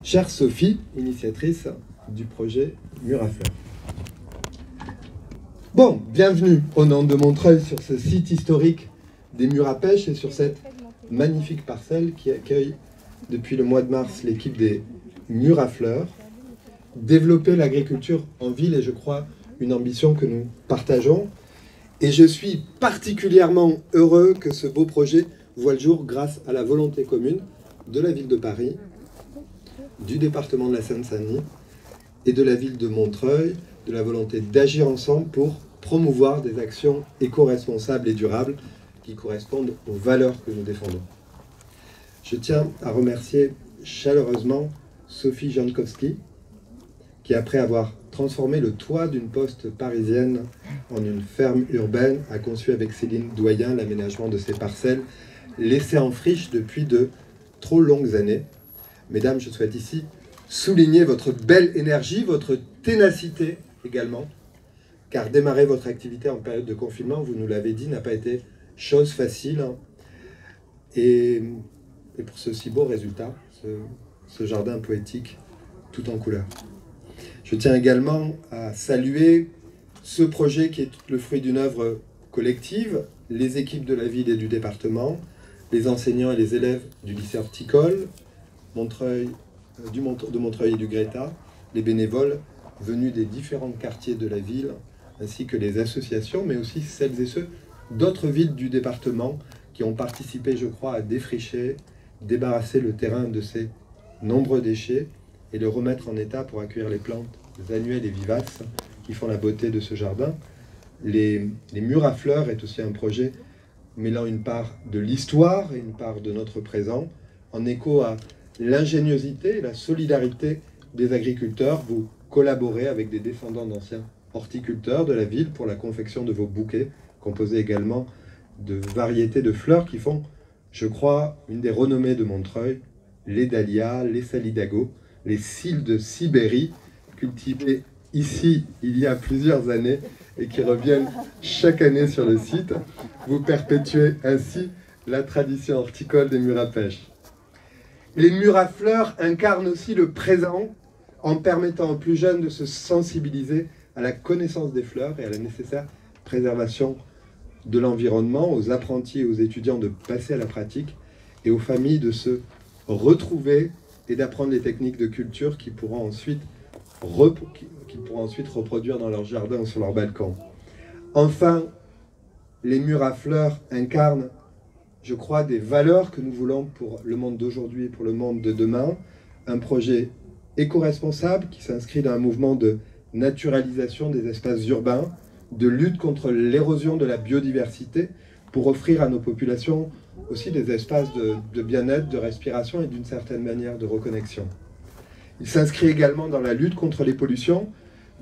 Chère Sophie, initiatrice du projet Murs à Fleurs. Bon, bienvenue au nom de Montreuil sur ce site historique des Murs à Pêche et sur cette magnifique parcelle qui accueille depuis le mois de mars l'équipe des Murs à Fleurs. Développer l'agriculture en ville est, je crois, une ambition que nous partageons. Et je suis particulièrement heureux que ce beau projet voit le jour grâce à la volonté commune de la ville de Paris, du département de la Seine-Saint-Denis et de la ville de Montreuil, de la volonté d'agir ensemble pour promouvoir des actions éco-responsables et durables qui correspondent aux valeurs que nous défendons. Je tiens à remercier chaleureusement Sophie Jankowski, qui, après avoir transformé le toit d'une poste parisienne en une ferme urbaine, a conçu avec Céline Doyen l'aménagement de ces parcelles laissées en friche depuis de trop longues années. Mesdames, je souhaite ici souligner votre belle énergie, votre ténacité également, car démarrer votre activité en période de confinement, vous nous l'avez dit, n'a pas été chose facile. Et pour ce si beau résultat, ce jardin poétique tout en couleurs. Je tiens également à saluer ce projet qui est le fruit d'une œuvre collective, les équipes de la ville et du département, les enseignants et les élèves du lycée horticole, de Montreuil et du Greta, les bénévoles venus des différents quartiers de la ville, ainsi que les associations, mais aussi celles et ceux d'autres villes du département qui ont participé, je crois, à défricher, débarrasser le terrain de ces nombreux déchets et le remettre en état pour accueillir les plantes annuelles et vivaces qui font la beauté de ce jardin. Les Murs à Fleurs est aussi un projet mêlant une part de l'histoire et une part de notre présent, en écho à l'ingéniosité et la solidarité des agriculteurs. Vous collaborez avec des descendants d'anciens horticulteurs de la ville pour la confection de vos bouquets, composés également de variétés de fleurs qui font, je crois, une des renommées de Montreuil, les dahlias, les salidago, les cils de Sibérie, cultivés ici il y a plusieurs années et qui reviennent chaque année sur le site. Vous perpétuez ainsi la tradition horticole des Murs à Pêche. Les Murs à Fleurs incarnent aussi le présent en permettant aux plus jeunes de se sensibiliser à la connaissance des fleurs et à la nécessaire préservation de l'environnement, aux apprentis et aux étudiants de passer à la pratique et aux familles de se retrouver et d'apprendre les techniques de culture qu'ils pourront ensuite reproduire dans leur jardin ou sur leur balcon. Enfin, les Murs à Fleurs incarnent, je crois, des valeurs que nous voulons pour le monde d'aujourd'hui et pour le monde de demain. Un projet éco-responsable qui s'inscrit dans un mouvement de naturalisation des espaces urbains, de lutte contre l'érosion de la biodiversité, pour offrir à nos populations aussi des espaces de bien-être, de respiration et d'une certaine manière de reconnexion. Il s'inscrit également dans la lutte contre les pollutions,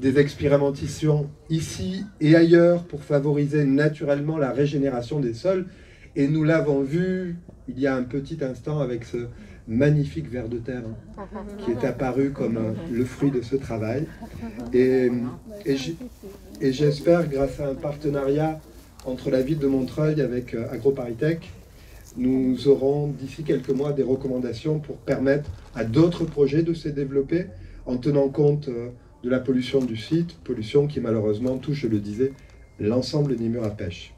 des expérimentations ici et ailleurs pour favoriser naturellement la régénération des sols. Et nous l'avons vu il y a un petit instant avec ce magnifique ver de terre qui est apparu comme le fruit de ce travail. Et j'espère, grâce à un partenariat entre la ville de Montreuil avec AgroParisTech, nous aurons d'ici quelques mois des recommandations pour permettre à d'autres projets de se développer en tenant compte de la pollution du site, pollution qui malheureusement touche, je le disais, l'ensemble des Murs à Pêche.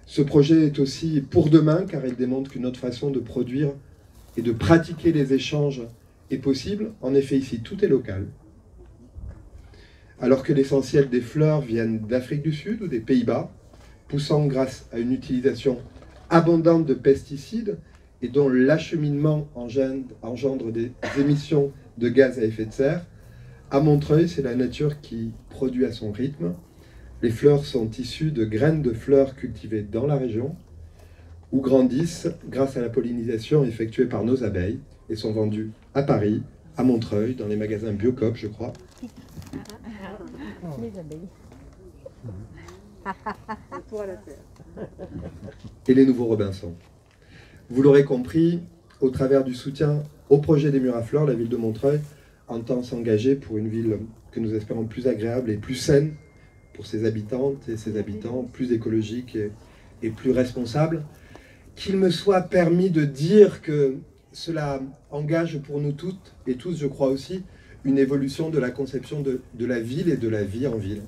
Ce projet est aussi pour demain car il démontre qu'une autre façon de produire et de pratiquer les échanges est possible. En effet, ici, tout est local. Alors que l'essentiel des fleurs viennent d'Afrique du Sud ou des Pays-Bas, poussant grâce à une utilisation abondante de pesticides et dont l'acheminement engendre des émissions de gaz à effet de serre, à Montreuil, c'est la nature qui produit à son rythme. Les fleurs sont issues de graines de fleurs cultivées dans la région ou grandissent grâce à la pollinisation effectuée par nos abeilles et sont vendues à Paris, à Montreuil, dans les magasins Biocoop, je crois. Les abeilles. Et les nouveaux Robinson. Vous l'aurez compris, au travers du soutien au projet des Murs à Fleurs, la ville de Montreuil entend s'engager pour une ville que nous espérons plus agréable et plus saine pour ses habitantes et ses habitants, plus écologique et plus responsable. Qu'il me soit permis de dire que cela engage pour nous toutes et tous, je crois aussi, une évolution de la conception de la ville et de la vie en ville.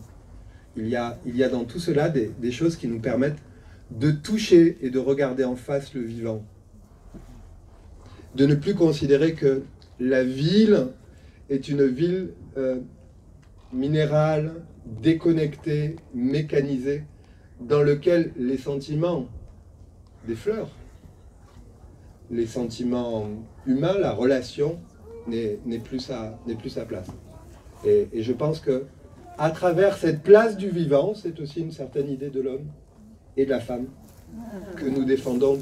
Il y a dans tout cela des choses qui nous permettent de toucher et de regarder en face le vivant. De ne plus considérer que la ville est une ville minérale, déconnectée, mécanisée, dans laquelle les sentiments des fleurs, les sentiments humains, la relation n'est plus sa place. Et je pense que à travers cette place du vivant, c'est aussi une certaine idée de l'homme et de la femme que nous défendons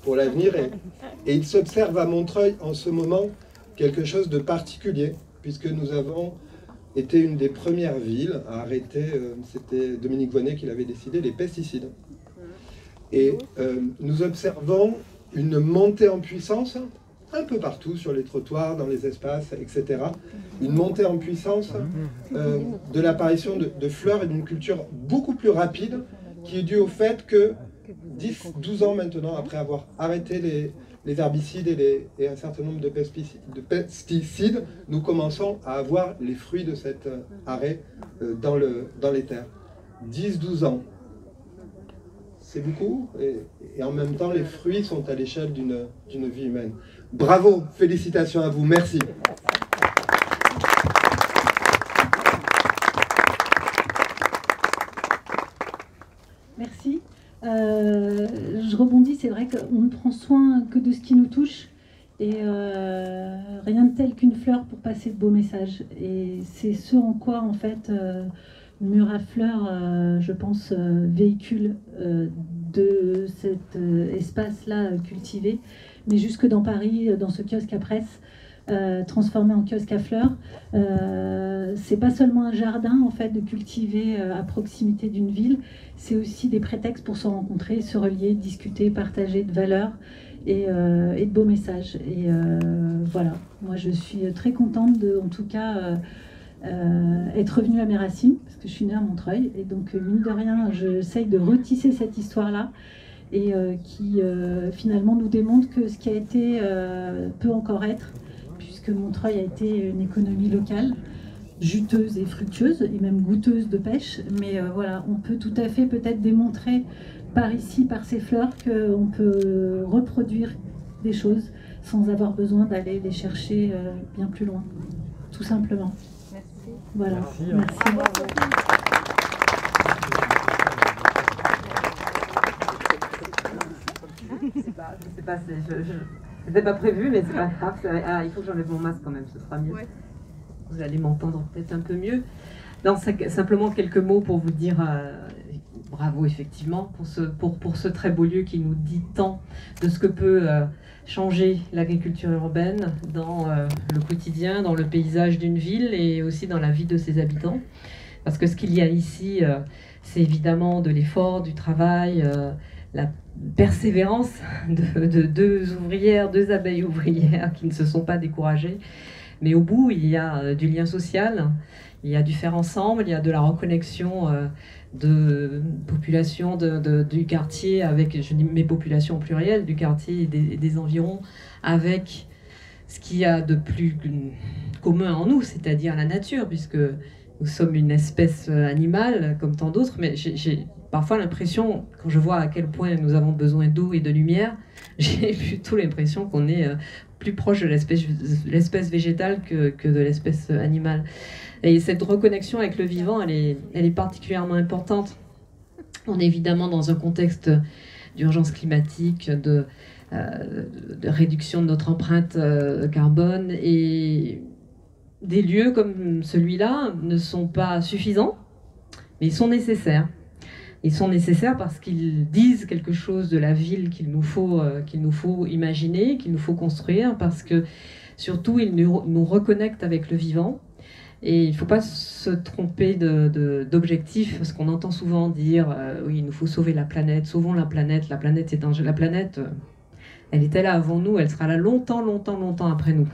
pour l'avenir. Et il s'observe à Montreuil en ce moment quelque chose de particulier, puisque nous avons été une des premières villes à arrêter, c'était Dominique Voynet qui l'avait décidé, les pesticides. Et nous observons une montée en puissance un peu partout, sur les trottoirs, dans les espaces, etc. Une montée en puissance de l'apparition de fleurs et d'une culture beaucoup plus rapide qui est due au fait que 10-12 ans maintenant, après avoir arrêté les herbicides et un certain nombre de pesticides, nous commençons à avoir les fruits de cet arrêt dans les terres. 10-12 ans. C'est beaucoup, et en même temps, les fruits sont à l'échelle d'une vie humaine. Bravo, félicitations à vous, merci. Merci. Je rebondis, c'est vrai qu'on ne prend soin que de ce qui nous touche, et rien de tel qu'une fleur pour passer de beaux messages. Et c'est ce en quoi, en fait, Mur à fleurs, je pense, véhicule de cet espace-là cultivé, mais jusque dans Paris, dans ce kiosque à presse, transformé en kiosque à fleurs. C'est pas seulement un jardin, en fait, de cultiver à proximité d'une ville, c'est aussi des prétextes pour se rencontrer, se relier, discuter, partager de valeurs et de beaux messages. Et voilà, moi je suis très contente de, en tout cas, être revenue à mes racines, parce que je suis née à Montreuil, et donc mine de rien, j'essaye de retisser cette histoire-là, et qui finalement nous démontre que ce qui a été peut encore être, puisque Montreuil a été une économie locale, juteuse et fructueuse, et même goûteuse de pêche, mais voilà, on peut tout à fait peut-être démontrer par ici, par ces fleurs, qu'on peut reproduire des choses sans avoir besoin d'aller les chercher bien plus loin, tout simplement. Merci. Voilà. Merci. C'était pas prévu, mais c'est pas grave. Ah, il faut que j'enlève mon masque quand même, ce sera mieux. Ouais. Vous allez m'entendre peut-être un peu mieux. Non, simplement quelques mots pour vous dire bravo, effectivement, pour ce très beau lieu qui nous dit tant de ce que peut changer l'agriculture urbaine dans le quotidien, dans le paysage d'une ville et aussi dans la vie de ses habitants. Parce que ce qu'il y a ici, c'est évidemment de l'effort, du travail, la persévérance de deux ouvrières, deux abeilles ouvrières qui ne se sont pas découragées. Mais au bout, il y a du lien social, il y a du faire ensemble, il y a de la reconnexion de populations du quartier avec, je dis mes populations au pluriel, du quartier et des environs, avec ce qu'il y a de plus commun en nous, c'est-à-dire la nature, puisque nous sommes une espèce animale comme tant d'autres, mais j'ai parfois l'impression, quand je vois à quel point nous avons besoin d'eau et de lumière, j'ai plutôt l'impression qu'on est plus proche de l'espèce végétale que de l'espèce animale. Et cette reconnexion avec le vivant, elle est particulièrement importante. On est évidemment dans un contexte d'urgence climatique, de réduction de notre empreinte carbone, et des lieux comme celui-là ne sont pas suffisants, mais ils sont nécessaires. Ils sont nécessaires parce qu'ils disent quelque chose de la ville qu'il nous faut imaginer, qu'il nous faut construire, parce que surtout ils nous reconnectent avec le vivant. Et il ne faut pas se tromper d'objectif, parce qu'on entend souvent dire oui, il nous faut sauver la planète, sauvons la planète c'est un jeu. La planète, elle était là avant nous, elle sera là longtemps après nous.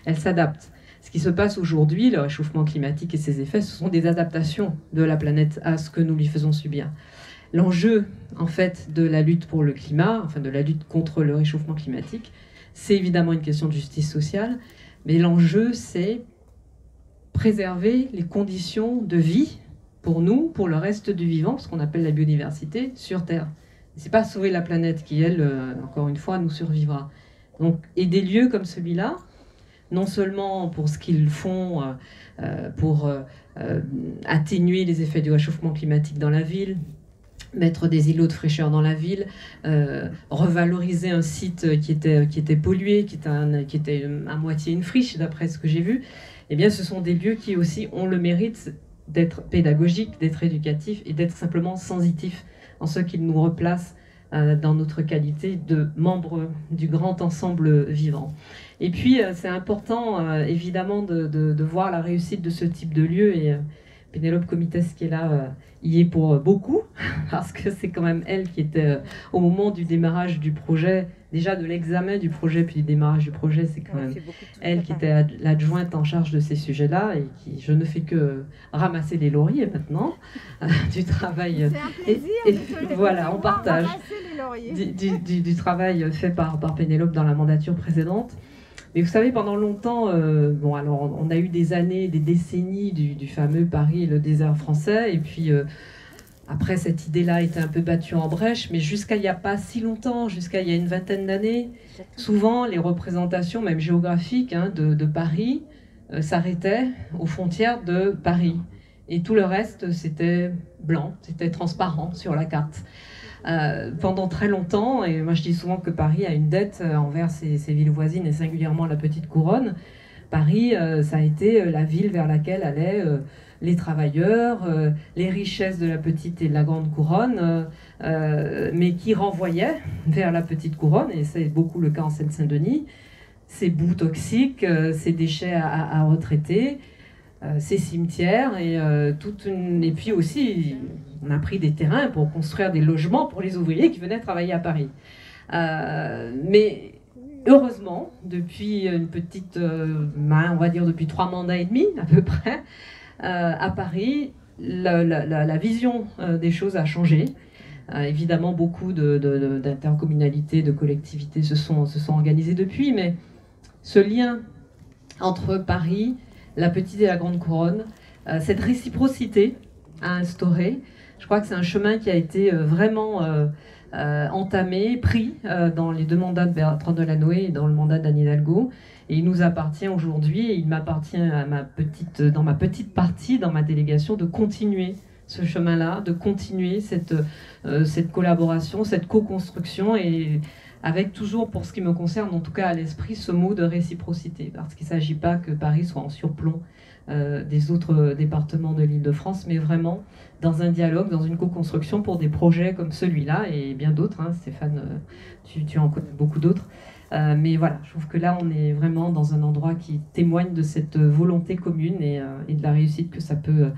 Elle s'adapte. Ce qui se passe aujourd'hui, le réchauffement climatique et ses effets, ce sont des adaptations de la planète à ce que nous lui faisons subir. L'enjeu, en fait, de la lutte pour le climat, enfin de la lutte contre le réchauffement climatique, C'est évidemment une question de justice sociale, mais l'enjeu, c'est préserver les conditions de vie pour nous, pour le reste du vivant, ce qu'on appelle la biodiversité, sur Terre. C'est pas sauver la planète qui, elle, encore une fois, nous survivra. Donc, et des lieux comme celui-là, non seulement pour ce qu'ils font pour atténuer les effets du réchauffement climatique dans la ville, mettre des îlots de fraîcheur dans la ville, revaloriser un site qui était pollué, qui était à moitié une friche, d'après ce que j'ai vu, eh bien, ce sont des lieux qui aussi ont le mérite d'être pédagogiques, d'être éducatifs et d'être simplement sensitifs en ce qu'ils nous replacent dans notre qualité de membres du grand ensemble vivant. Et puis, c'est important, évidemment, de voir la réussite de ce type de lieu. Et Pénélope Comitès, qui est là, y est pour beaucoup, parce que c'est quand même elle qui était, au moment du démarrage du projet, déjà de l'examen du projet, puis du démarrage du projet, c'est quand même elle qui était l'adjointe en charge de ces sujets-là, et qui, je ne fais que ramasser les lauriers maintenant, du travail. C'est un plaisir. Voilà, on partage du travail fait par Pénélope dans la mandature précédente. Mais vous savez, pendant longtemps, bon, alors on a eu des années, des décennies du fameux Paris et le désert français, et puis après cette idée-là était un peu battue en brèche, mais jusqu'à il n'y a pas si longtemps, jusqu'à il y a une vingtaine d'années, souvent les représentations, même géographiques, de Paris s'arrêtaient aux frontières de Paris. Et tout le reste, c'était blanc, c'était transparent sur la carte. Pendant très longtemps, et moi je dis souvent que Paris a une dette envers ses villes voisines et singulièrement la Petite Couronne. Paris, ça a été la ville vers laquelle allaient les travailleurs, les richesses de la Petite et de la Grande Couronne, mais qui renvoyaient vers la Petite Couronne, et c'est beaucoup le cas en Seine-Saint-Denis, ces boues toxiques, ces déchets à retraiter, ces cimetières, et puis aussi on a pris des terrains pour construire des logements pour les ouvriers qui venaient travailler à Paris. Mais heureusement, depuis une petite, on va dire depuis 3 mandats et demi à peu près, à Paris, la vision des choses a changé. Évidemment, beaucoup d'intercommunalités, de collectivités se sont organisées depuis, mais ce lien entre Paris, la Petite et la Grande Couronne, cette réciprocité à instaurer, je crois que c'est un chemin qui a été vraiment entamé, pris dans les 2 mandats de Bertrand Delanoë et dans le mandat d'Anne Hidalgo. Et il nous appartient aujourd'hui, et il m'appartient dans ma petite partie, dans ma délégation, de continuer ce chemin-là, de continuer cette collaboration, cette co-construction, et avec toujours, pour ce qui me concerne, en tout cas à l'esprit, ce mot de réciprocité. Parce qu'il ne s'agit pas que Paris soit en surplomb des autres départements de l'Île-de-France, mais vraiment dans un dialogue, dans une co-construction pour des projets comme celui-là et bien d'autres. Stéphane, tu en connais beaucoup d'autres. Mais voilà, je trouve que là, on est vraiment dans un endroit qui témoigne de cette volonté commune et de la réussite que ça peut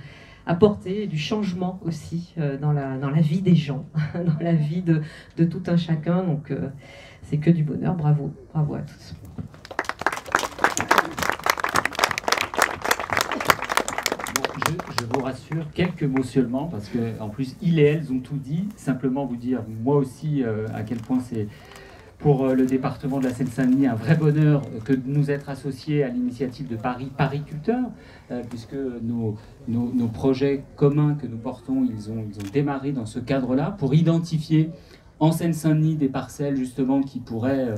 apporter, et du changement aussi dans la vie des gens, dans la vie de tout un chacun. Donc, c'est que du bonheur. Bravo, bravo à tous. Je vous rassure, quelques mots seulement, parce qu'en plus, ils et elles ont tout dit. Simplement vous dire, moi aussi, à quel point c'est, pour le département de la Seine-Saint-Denis, un vrai bonheur que de nous être associés à l'initiative de Paris Pariculteurs, puisque nos projets communs que nous portons, ils ont démarré dans ce cadre-là, pour identifier en Seine-Saint-Denis des parcelles justement qui pourraient...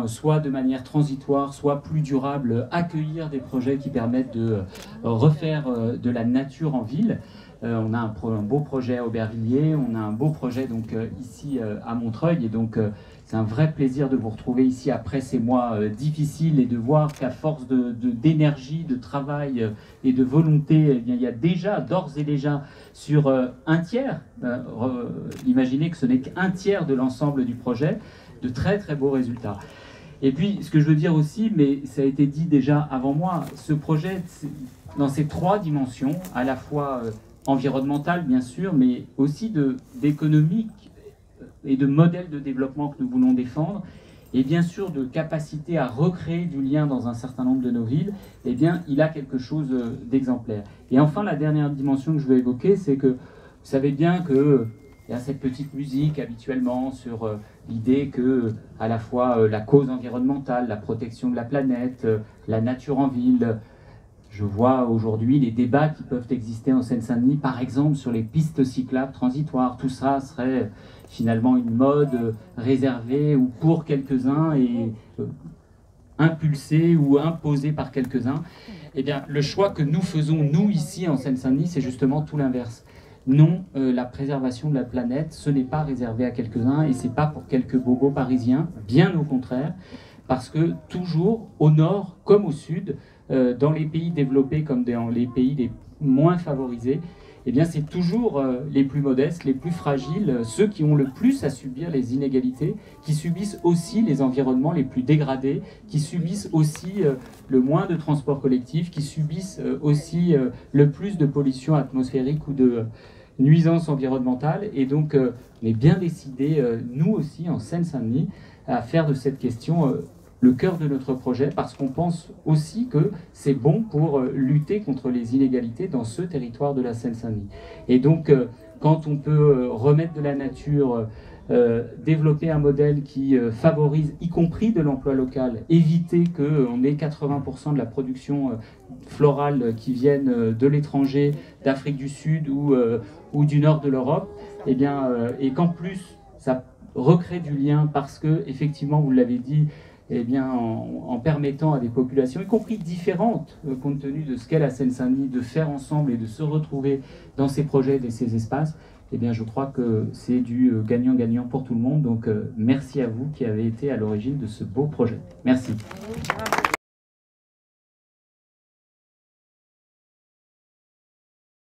soit de manière transitoire, soit plus durable, accueillir des projets qui permettent de refaire de la nature en ville. On a un beau projet à Aubervilliers, on a un beau projet donc ici à Montreuil, et donc c'est un vrai plaisir de vous retrouver ici après ces mois difficiles et de voir qu'à force d'énergie, de travail et de volonté, il y a déjà, d'ores et déjà, sur un tiers, imaginez que ce n'est qu'un tiers de l'ensemble du projet, de très très beaux résultats. Et puis, ce que je veux dire aussi, mais ça a été dit déjà avant moi, ce projet, dans ces 3 dimensions, à la fois environnementale bien sûr, mais aussi d'économique et de modèle de développement que nous voulons défendre, et bien sûr de capacité à recréer du lien dans un certain nombre de nos villes, eh bien, il a quelque chose d'exemplaire. Et enfin, la dernière dimension que je veux évoquer, c'est que vous savez bien que il y a cette petite musique habituellement sur l'idée que à la fois la cause environnementale, la protection de la planète, la nature en ville. Je vois aujourd'hui les débats qui peuvent exister en Seine-Saint-Denis, par exemple sur les pistes cyclables transitoires. Tout ça serait finalement une mode réservée ou pour quelques-uns et impulsée ou imposée par quelques-uns. Eh bien, le choix que nous faisons, nous, ici en Seine-Saint-Denis, c'est justement tout l'inverse. Non, la préservation de la planète, ce n'est pas réservé à quelques-uns et c'est pas pour quelques bobos parisiens, bien au contraire, parce que toujours, au nord comme au sud, dans les pays développés comme dans les pays les moins favorisés, eh bien c'est toujours les plus modestes, les plus fragiles, ceux qui ont le plus à subir les inégalités, qui subissent aussi les environnements les plus dégradés, qui subissent aussi le moins de transport collectif, qui subissent aussi le plus de pollution atmosphérique ou de nuisances environnementales. Et donc on est bien décidé, nous aussi en Seine-Saint-Denis, à faire de cette question le cœur de notre projet, parce qu'on pense aussi que c'est bon pour lutter contre les inégalités dans ce territoire de la Seine-Saint-Denis. Et donc, quand on peut remettre de la nature, développer un modèle qui favorise, y compris de l'emploi local, éviter qu'on ait 80% de la production florale qui vienne de l'étranger, d'Afrique du Sud ou du nord de l'Europe, eh bien, et qu'en plus, ça recrée du lien parce que, effectivement, vous l'avez dit, eh bien, en permettant à des populations, y compris différentes, compte tenu de ce qu'est la Seine-Saint-Denis, de faire ensemble et de se retrouver dans ces projets et ces espaces, eh bien, je crois que c'est du gagnant-gagnant pour tout le monde. Donc, merci à vous qui avez été à l'origine de ce beau projet. Merci.